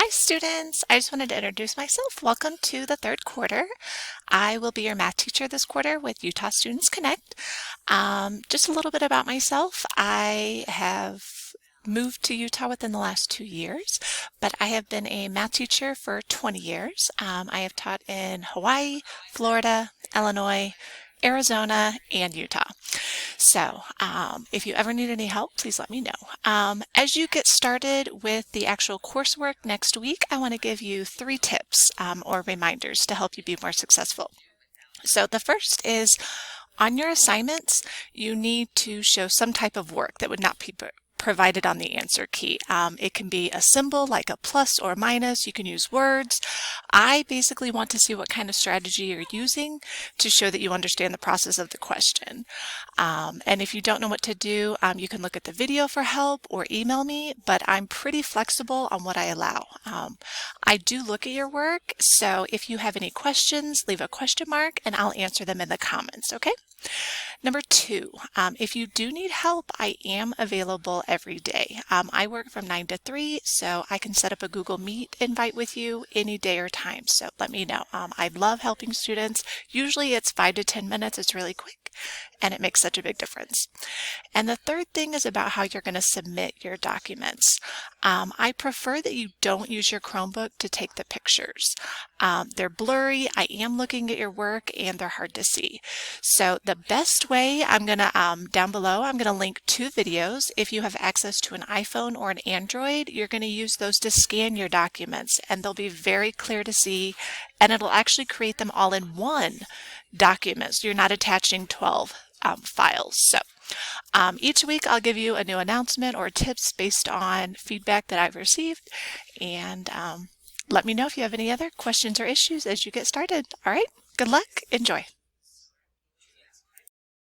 Hi students, I just wanted to introduce myself. Welcome to the third quarter. I will be your math teacher this quarter with Utah Students Connect. Just a little bit about myself. I have moved to Utah within the last 2 years, but I have been a math teacher for 20 years. I have taught in Hawaii, Florida, Illinois, Arizona, and Utah. So if you ever need any help, please let me know. As you get started with the actual coursework next week, I want to give you 3 tips or reminders to help you be more successful. So the first is on your assignments, you need to show some type of work that would not be provided on the answer key. It can be a symbol like a plus or minus. You can use words. I basically want to see what kind of strategy you're using to show that you understand the process of the question. And if you don't know what to do, you can look at the video for help or email me, but I'm pretty flexible on what I allow. I do look at your work, so if you have any questions, leave a question mark and I'll answer them in the comments, okay? Number 2, if you do need help, I am available every day. I work from 9 to 3, so I can set up a Google Meet invite with you any day or time, so let me know. I love helping students. Usually it's 5 to 10 minutes. It's really quick, and it makes such a big difference. And the third thing is about how you're going to submit your documents. I prefer that you don't use your Chromebook to take the pictures. They're blurry. I am looking at your work and they're hard to see. So the best way, I'm going to, down below, I'm going to link 2 videos. If you have access to an iPhone or an Android, you're going to use those to scan your documents and they'll be very clear to see, and it'll actually create them all in one document. So you're not attaching 12 files. So each week I'll give you a new announcement or tips based on feedback that I've received, and let me know if you have any other questions or issues as you get started. All right, good luck, enjoy.